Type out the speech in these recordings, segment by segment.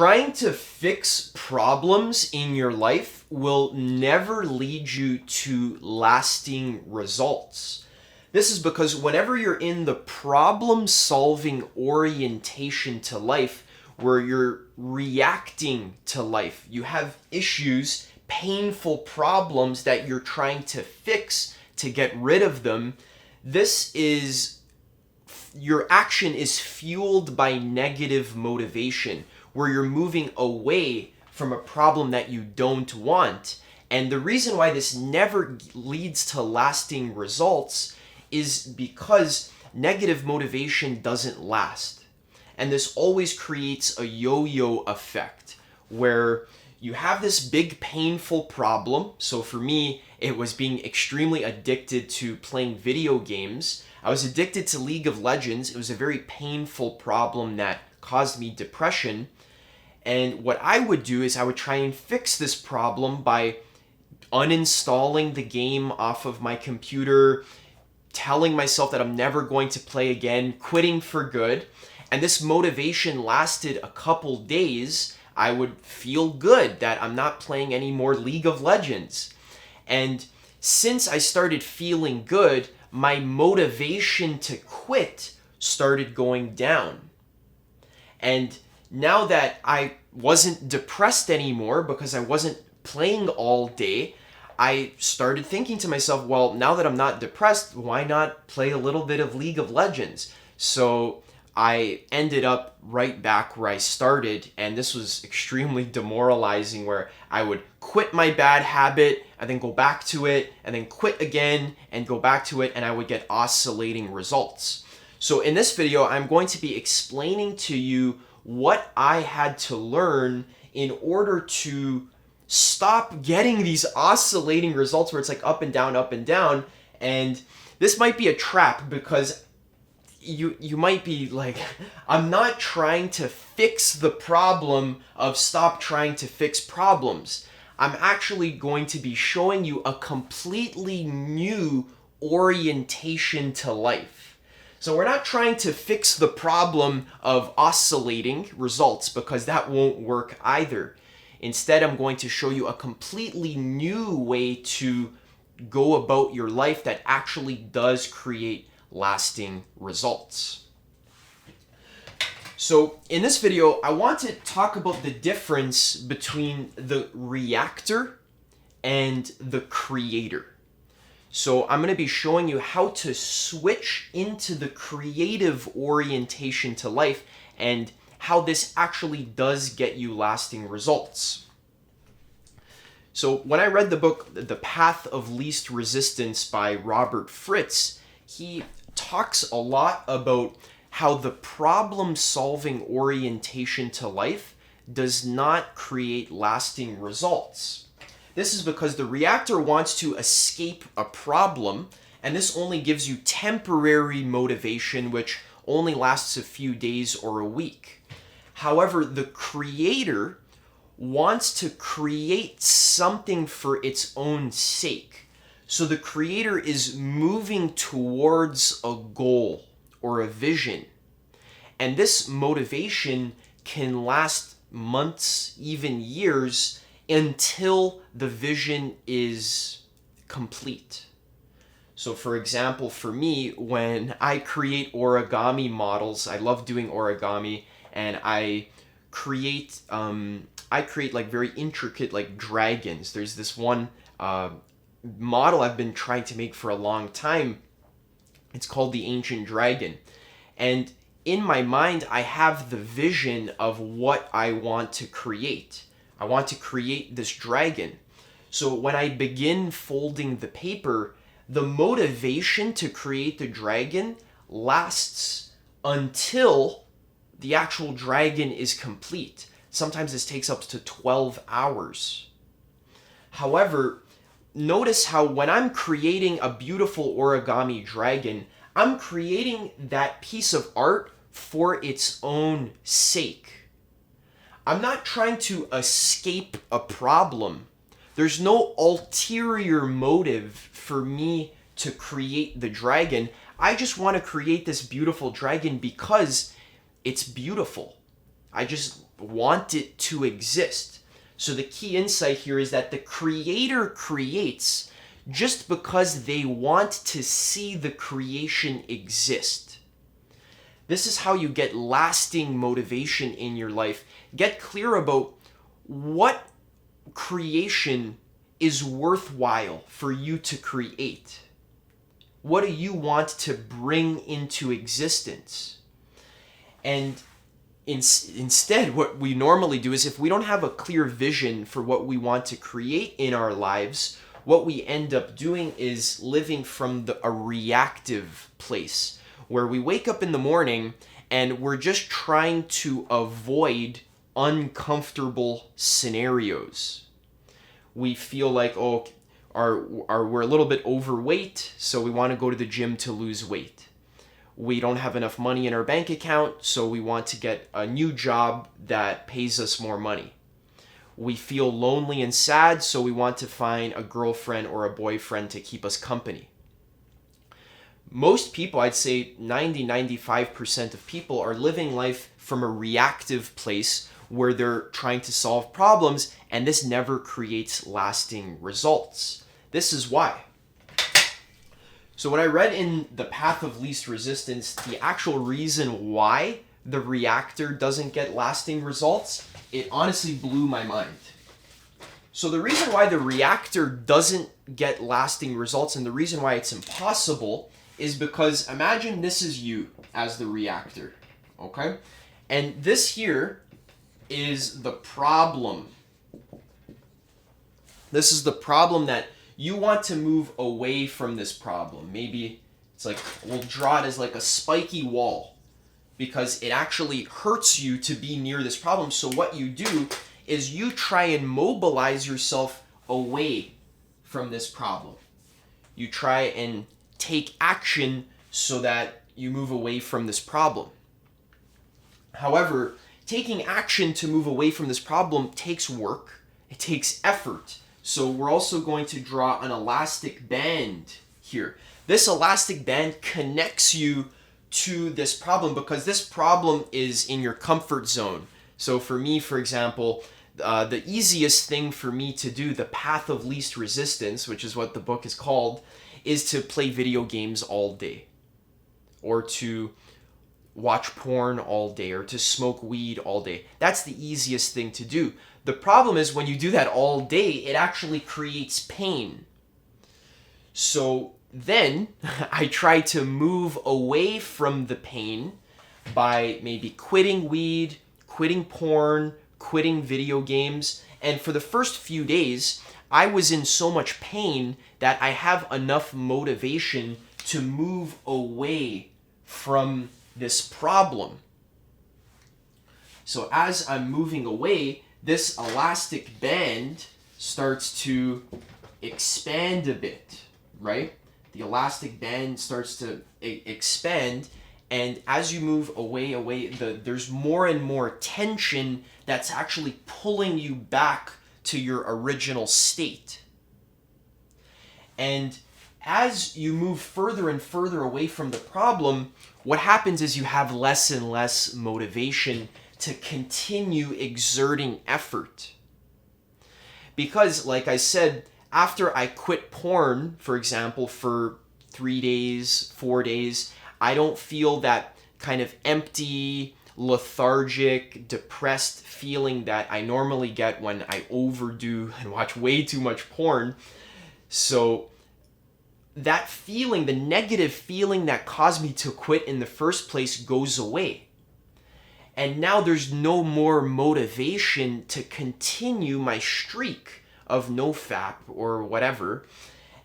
Trying to fix problems in your life will never lead you to lasting results. This is because whenever you're in the problem-solving orientation to life, where you're reacting to life, you have issues, painful problems that you're trying to fix to get rid of them, your action is fueled by negative motivation, where you're moving away from a problem that you don't want. And the reason why this never leads to lasting results is because negative motivation doesn't last. And this always creates a yo-yo effect, where you have this big painful problem. So for me, it was being extremely addicted to playing video games. I was addicted to League of Legends. It was a very painful problem that caused me depression. And what I would do is I would try and fix this problem by uninstalling the game off of my computer, telling myself that I'm never going to play again, quitting for good. And this motivation lasted a couple days. I would feel good that I'm not playing any more League of Legends. And since I started feeling good, my motivation to quit started going down. And now that I wasn't depressed anymore because I wasn't playing all day, I started thinking to myself, well, now that I'm not depressed, why not play a little bit of League of Legends? So I ended up right back where I started, and this was extremely demoralizing, where I would quit my bad habit and then go back to it and then quit again and go back to it, and I would get oscillating results. So in this video, I'm going to be explaining to you what I had to learn in order to stop getting these oscillating results where it's like up and down, up and down. And this might be a trap, because you might be like, I'm not trying to fix the problem of stop trying to fix problems. I'm actually going to be showing you a completely new orientation to life. So we're not trying to fix the problem of oscillating results, because that won't work either. Instead, I'm going to show you a completely new way to go about your life that actually does create lasting results. So in this video, I want to talk about the difference between the reactor and the creator. So I'm going to be showing you how to switch into the creative orientation to life, and how this actually does get you lasting results. So when I read the book, The Path of Least Resistance by Robert Fritz, he talks a lot about how the problem-solving orientation to life does not create lasting results. This is because the reactor wants to escape a problem, and this only gives you temporary motivation, which only lasts a few days or a week. However, the creator wants to create something for its own sake. So the creator is moving towards a goal or a vision. And this motivation can last months, even years, until the vision is complete. So for example, for me, when I create origami models, I love doing origami, and I create like very intricate like dragons. There's this one model I've been trying to make for a long time. It's called the Ancient Dragon. And in my mind, I have the vision of what I want to create. I want to create this dragon. So when I begin folding the paper, the motivation to create the dragon lasts until the actual dragon is complete. Sometimes this takes up to 12 hours. However, notice how when I'm creating a beautiful origami dragon, I'm creating that piece of art for its own sake. I'm not trying to escape a problem. There's no ulterior motive for me to create the dragon. I just want to create this beautiful dragon because it's beautiful. I just want it to exist. So the key insight here is that the creator creates just because they want to see the creation exist. This is how you get lasting motivation in your life. Get clear about what creation is worthwhile for you to create. What do you want to bring into existence? And instead, what we normally do is if we don't have a clear vision for what we want to create in our lives, what we end up doing is living from a reactive place where we wake up in the morning and we're just trying to avoid uncomfortable scenarios. We feel like, we're a little bit overweight, so we want to go to the gym to lose weight. We don't have enough money in our bank account, so we want to get a new job that pays us more money. We feel lonely and sad, so we want to find a girlfriend or a boyfriend to keep us company. Most people, I'd say 90-95% of people, are living life from a reactive place where they're trying to solve problems, and this never creates lasting results. This is why. So what I read in The Path of Least Resistance, the actual reason why the reactor doesn't get lasting results, it honestly blew my mind. So the reason why the reactor doesn't get lasting results and the reason why it's impossible is because imagine this is you as the reactor, okay? And this here is the problem. This is the problem that you want to move away from this problem. Maybe it's like, we'll draw it as like a spiky wall because it actually hurts you to be near this problem. So what you do is you try and mobilize yourself away from this problem. You try and take action so that you move away from this problem. However, taking action to move away from this problem takes work. It takes effort. So we're also going to draw an elastic band here. This elastic band connects you to this problem because this problem is in your comfort zone. So for me, for example, the easiest thing for me to do, the path of least resistance, which is what the book is called, is to play video games all day, or to watch porn all day, or to smoke weed all day. That's the easiest thing to do. The problem is when you do that all day, it actually creates pain. So then I try to move away from the pain by maybe quitting weed, quitting porn, quitting video games. And for the first few days, I was in so much pain that I have enough motivation to move away from this problem. So as I'm moving away, this elastic band starts to expand a bit, right? The elastic band starts to expand, and as you move away, there's more and more tension that's actually pulling you back to your original state. And as you move further and further away from the problem, what happens is you have less and less motivation to continue exerting effort. Because, like I said, after I quit porn, for example, for 3 days, 4 days, I don't feel that kind of empty, lethargic, depressed feeling that I normally get when I overdo and watch way too much porn. So that feeling, the negative feeling that caused me to quit in the first place, goes away. And now there's no more motivation to continue my streak of nofap or whatever.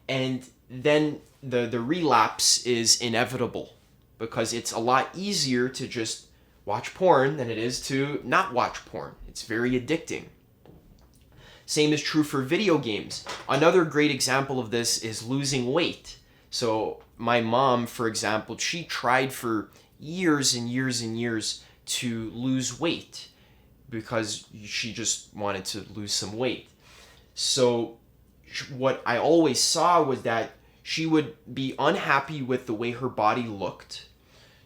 And then the relapse is inevitable because it's a lot easier to just watch porn than it is to not watch porn. It's very addicting. Same is true for video games. Another great example of this is losing weight. So my mom, for example, she tried for years and years and years to lose weight because she just wanted to lose some weight. So what I always saw was that she would be unhappy with the way her body looked.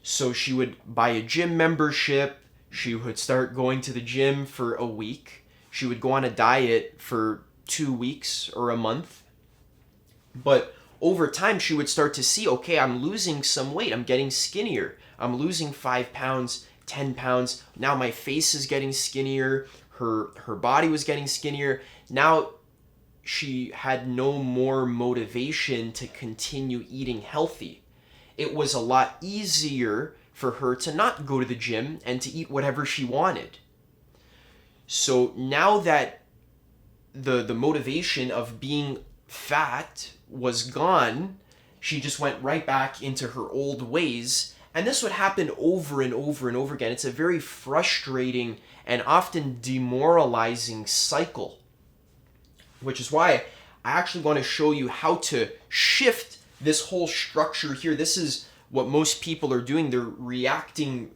So she would buy a gym membership, She would start going to the gym for a week. She would go on a diet for 2 weeks or a month. But over time, she would start to see, okay, I'm losing some weight. I'm getting skinnier. I'm losing 5 pounds, 10 pounds. Now my face is getting skinnier. Her body was getting skinnier. Now she had no more motivation to continue eating healthy. It was a lot easier for her to not go to the gym and to eat whatever she wanted. So now that the motivation of being fat was gone, she just went right back into her old ways. And this would happen over and over and over again. It's a very frustrating and often demoralizing cycle, which is why I actually want to show you how to shift this whole structure here. This is what most people are doing. They're reacting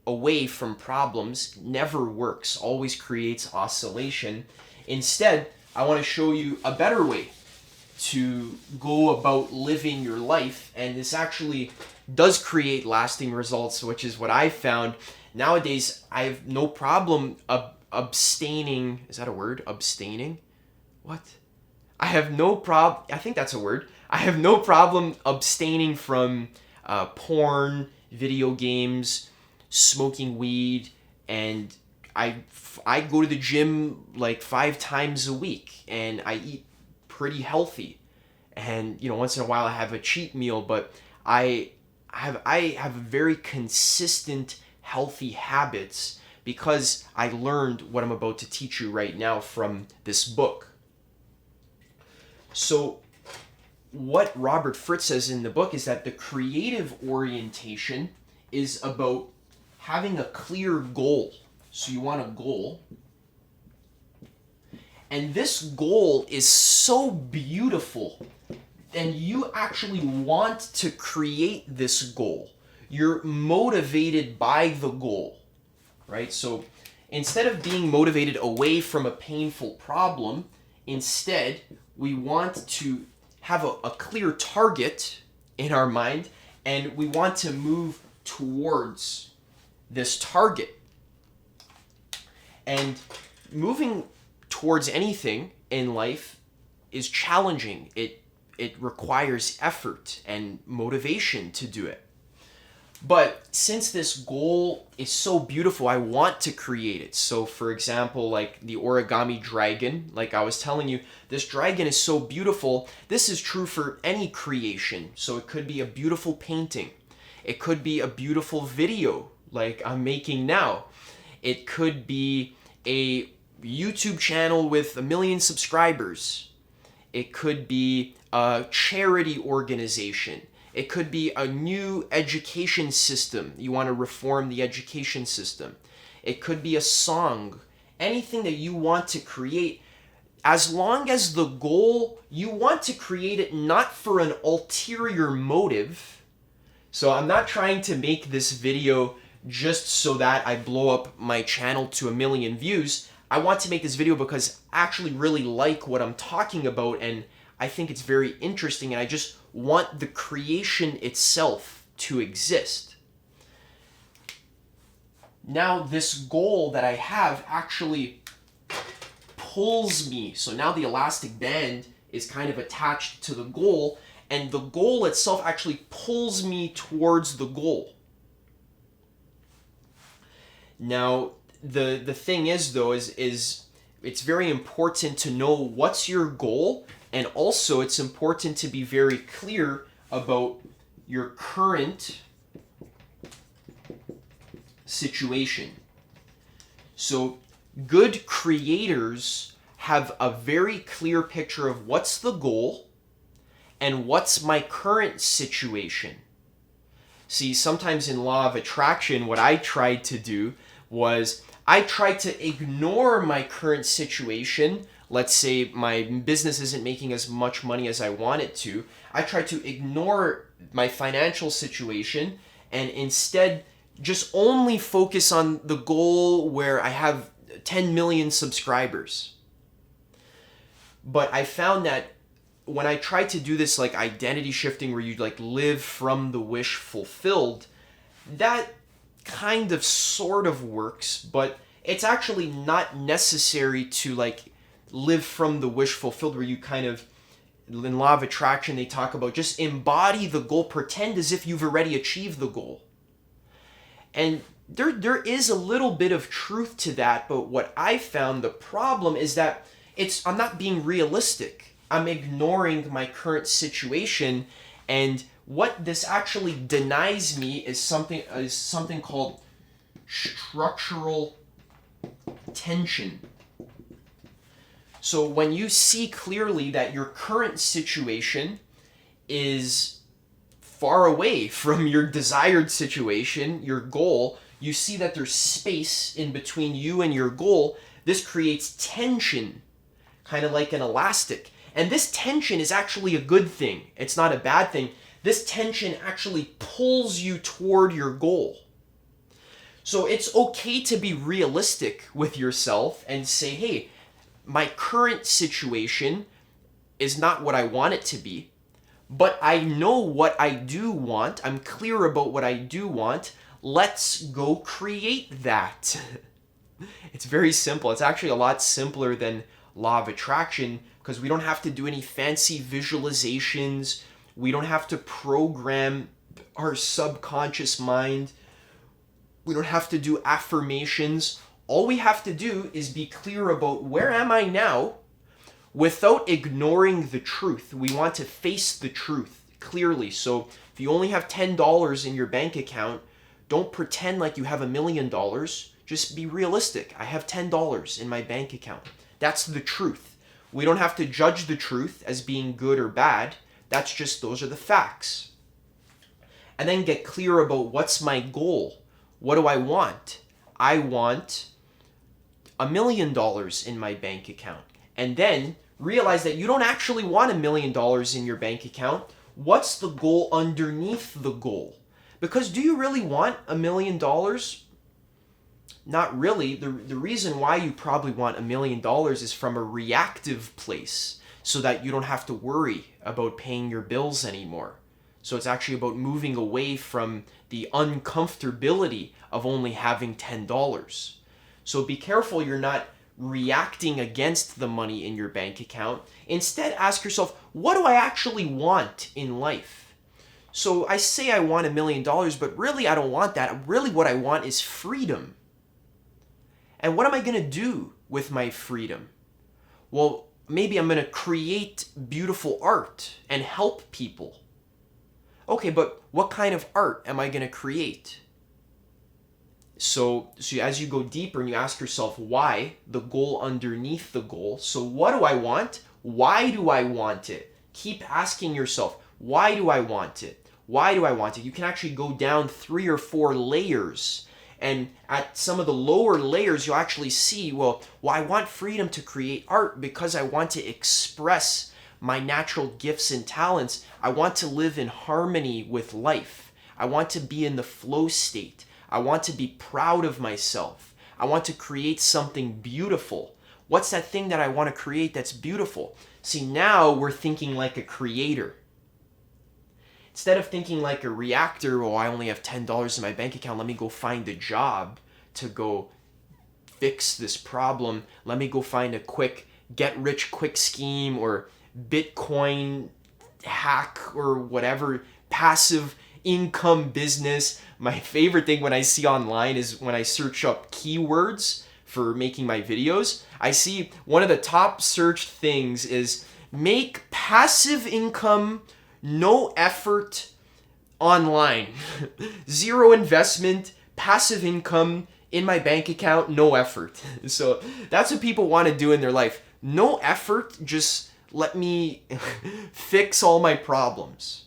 away from problems. Never works, always creates oscillation. Instead, I want to show you a better way to go about living your life, and this actually does create lasting results, which is what I found. Nowadays, I have no problem abstaining. Is that a word? Abstaining? What? I have no problem. I think that's a word. I have no problem abstaining from porn, video games, smoking weed, and I go to the gym like 5 times a week, and I eat pretty healthy. And once in a while I have a cheat meal, but I have very consistent healthy habits because I learned what I'm about to teach you right now from this book. So what Robert Fritz says in the book is that the creative orientation is about having a clear goal. So you want a goal. And this goal is so beautiful. And you actually want to create this goal. You're motivated by the goal, right? So instead of being motivated away from a painful problem, instead we want to have a clear target in our mind, and we want to move towards this target. And moving towards anything in life is challenging. It requires effort and motivation to do it. But since this goal is so beautiful, I want to create it. So for example, like the origami dragon, like I was telling you, this dragon is so beautiful. This is true for any creation. So it could be a beautiful painting. It could be a beautiful video like I'm making now. It could be a YouTube channel with 1 million subscribers. It could be a charity organization. It could be a new education system. You want to reform the education system. It could be a song. Anything that you want to create, as long as the goal, you want to create it not for an ulterior motive. So I'm not trying to make this video just so that I blow up my channel to 1 million views. I want to make this video because I actually really like what I'm talking about, and I think it's very interesting, and I just want the creation itself to exist. Now this goal that I have actually pulls me. So now the elastic band is kind of attached to the goal, and the goal itself actually pulls me towards the goal. Now the thing is though is it's very important to know what's your goal, and also it's important to be very clear about your current situation. So good creators have a very clear picture of what's the goal and what's my current situation. See, sometimes in law of attraction, what I tried to do was I tried to ignore my current situation. Let's say my business isn't making as much money as I want it to. I tried to ignore my financial situation and instead just only focus on the goal where I have 10 million subscribers. But I found that when I tried to do this like identity shifting where you like live from the wish fulfilled, that kind of sort of works, but it's actually not necessary to like live from the wish fulfilled, where you kind of, in law of attraction they talk about just embody the goal, pretend as if you've already achieved the goal. And there is a little bit of truth to that, but what I found the problem is that I'm not being realistic. I'm ignoring my current situation, and what this actually denies me is something called structural tension. So when you see clearly that your current situation is far away from your desired situation, your goal, you see that there's space in between you and your goal, this creates tension, kind of like an elastic. And this tension is actually a good thing. It's not a bad thing. This tension actually pulls you toward your goal. So it's okay to be realistic with yourself and say, hey, my current situation is not what I want it to be, but I know what I do want. I'm clear about what I do want. Let's go create that. It's very simple. It's actually a lot simpler than law of attraction, because we don't have to do any fancy visualizations. We don't have to program our subconscious mind. We don't have to do affirmations. All we have to do is be clear about where am I now without ignoring the truth. We want to face the truth clearly. So if you only have $10 in your bank account, don't pretend like you have $1 million. Just be realistic. I have $10 in my bank account. That's the truth. We don't have to judge the truth as being good or bad. That's just, those are the facts. And then get clear about what's my goal. What do I want? I want $1 million in my bank account. And then realize that you don't actually want $1 million in your bank account. What's the goal underneath the goal? Because do you really want $1 million? Not really. The reason why you probably want $1 million is from a reactive place, so that you don't have to worry about paying your bills anymore. So it's actually about moving away from the uncomfortability of only having $10. So be careful you're not reacting against the money in your bank account. Instead, ask yourself, what do I actually want in life? So I say I want $1 million, but really I don't want that. Really what I want is freedom. And what am I going to do with my freedom? Well, maybe I'm going to create beautiful art and help people. Okay, but what kind of art am I going to create? So as you go deeper and you ask yourself why, the goal underneath the goal. So what do I want? Why do I want it? Keep asking yourself, why do I want it? Why do I want it? You can actually go down 3 or 4 layers. And at some of the lower layers, you'll actually see, well, I want freedom to create art because I want to express my natural gifts and talents. I want to live in harmony with life. I want to be in the flow state. I want to be proud of myself. I want to create something beautiful. What's that thing that I want to create that's beautiful? See, now we're thinking like a creator. Instead of thinking like a reactor, I only have $10 in my bank account, let me go find a job to go fix this problem. Let me go find a quick get-rich-quick scheme or Bitcoin hack or whatever, passive income business. My favorite thing when I see online is when I search up keywords for making my videos, I see one of the top searched things is make passive income, no effort online. 0 investment, passive income in my bank account, no effort. So that's what people want to do in their life. No effort, just let me fix all my problems.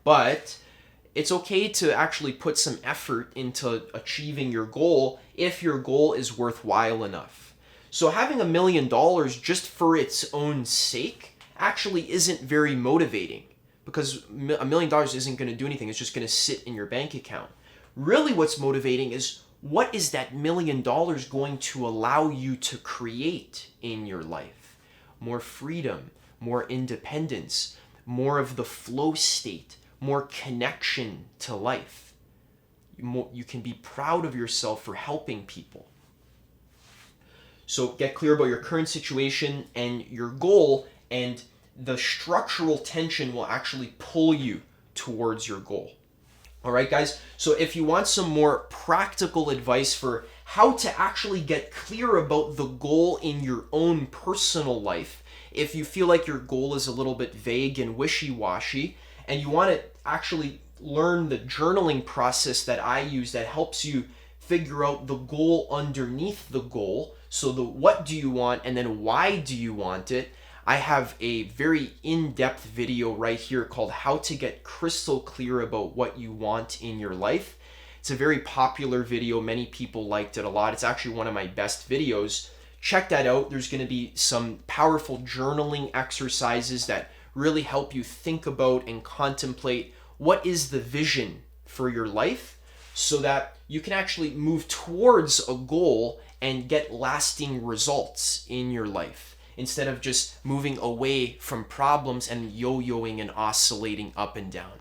But it's okay to actually put some effort into achieving your goal if your goal is worthwhile enough. So having $1 million just for its own sake actually isn't very motivating, because $1 million isn't going to do anything. It's just going to sit in your bank account. Really what's motivating is, what is that $1 million going to allow you to create in your life? More freedom, more independence, more of the flow state, more connection to life. you can be proud of yourself for helping people. So get clear about your current situation and your goal, and the structural tension will actually pull you towards your goal. All right, guys. So if you want some more practical advice for how to actually get clear about the goal in your own personal life, if you feel like your goal is a little bit vague and wishy-washy, and you want to actually learn the journaling process that I use that helps you figure out the goal underneath the goal, so the what do you want and then why do you want it, I have a very in-depth video right here called How to Get Crystal Clear About What You Want in Your Life. It's a very popular video. Many people liked it a lot. It's actually one of my best videos. Check that out. There's going to be some powerful journaling exercises that really help you think about and contemplate what is the vision for your life, so that you can actually move towards a goal and get lasting results in your life, instead of just moving away from problems and yo-yoing and oscillating up and down.